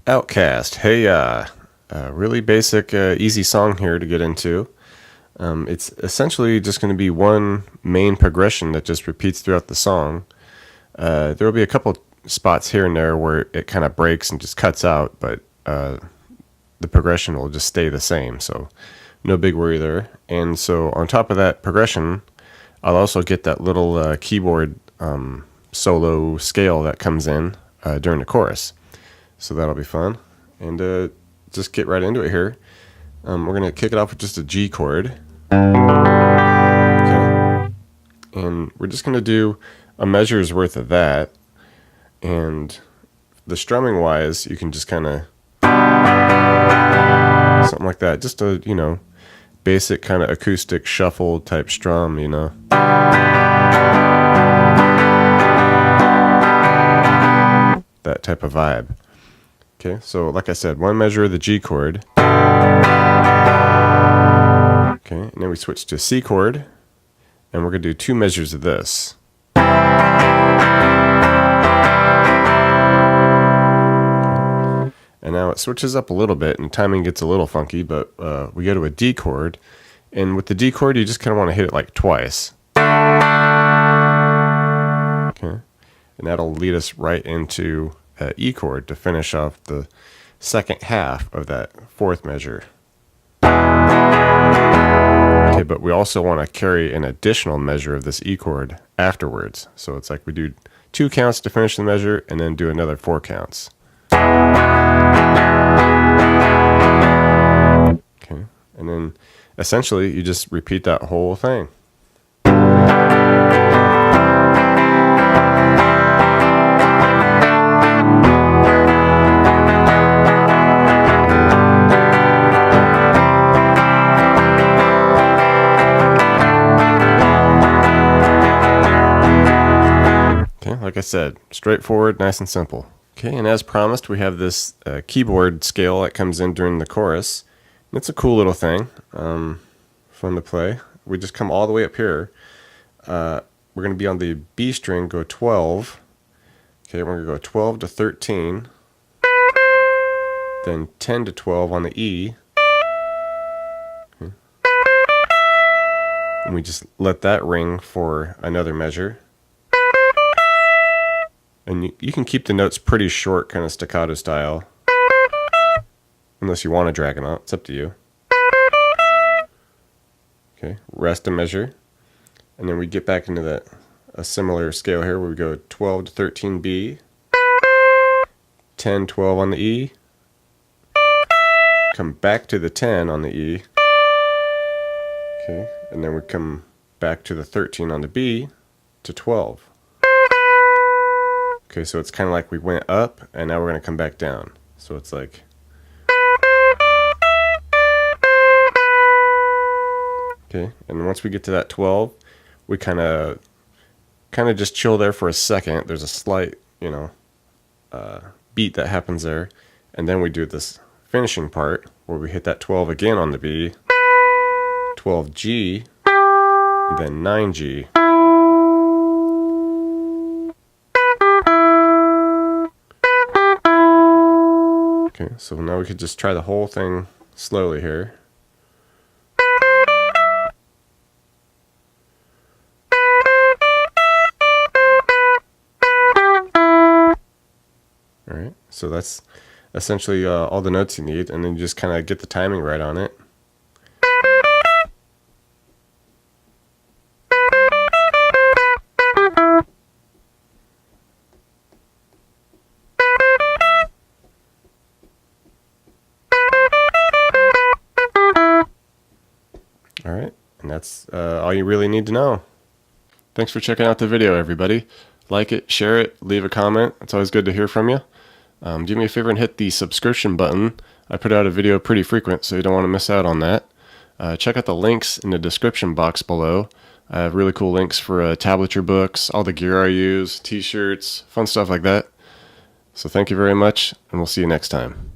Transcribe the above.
Outkast. Hey, really basic, easy song here to get into. It's essentially just going to be one main progression that just repeats throughout the song. There will be a couple spots here and there where it kind of breaks and just cuts out, but the progression will just stay the same, so no big worry there. And so on top of that progression, I'll also get that little keyboard solo scale that comes in during the chorus. So that'll be fun. And just get right into it here. We're going to kick it off with just a G chord. Okay. And we're just going to do a measure's worth of that. And the strumming wise, you can just kind of something like that. Just a, basic kind of acoustic shuffle type strum, that type of vibe. Okay, so like I said, one measure of the G chord. Okay, and then we switch to C chord, and we're going to do two measures of this. And now it switches up a little bit, and timing gets a little funky, but we go to a D chord, and with the D chord, you just kind of want to hit it like twice. Okay, and that'll lead us right into E chord to finish off the second half of that fourth measure. Okay, but we also want to carry an additional measure of this E chord afterwards. So it's like we do 2 counts to finish the measure and then do another 4 counts. Okay, and then essentially you just repeat that whole thing. Like I said, straightforward, nice and simple. Okay, and as promised, we have this keyboard scale that comes in during the chorus. It's a cool little thing, fun to play. We just come all the way up here. We're going to be on the B string, go 12. Okay, we're going to go 12 to 13. Then 10 to 12 on the E. Okay. And we just let that ring for another measure. And you can keep the notes pretty short, kind of staccato style. Unless you want to drag them out. It's up to you. Okay, rest a measure. And then we get back into a similar scale here where we go 12 to 13 B. 10, 12 on the E. Come back to the 10 on the E. Okay, and then we come back to the 13 on the B to 12. Okay, so it's kind of like we went up, and now we're going to come back down. So it's like... Okay, and once we get to that 12, we kind of just chill there for a second. There's a slight, beat that happens there. And then we do this finishing part, where we hit that 12 again on the B, 12G, and then 9G. Okay, so now we could just try the whole thing slowly here. Alright, so that's essentially all the notes you need, and then you just kind of get the timing right on it. Alright, and that's all you really need to know. Thanks for checking out the video, everybody. Like it, share it, leave a comment. It's always good to hear from you. Do me a favor and hit the subscription button. I put out a video pretty frequent, so you don't want to miss out on that. Check out the links in the description box below. I have really cool links for tablature books, all the gear I use, t-shirts, fun stuff like that. So thank you very much, and we'll see you next time.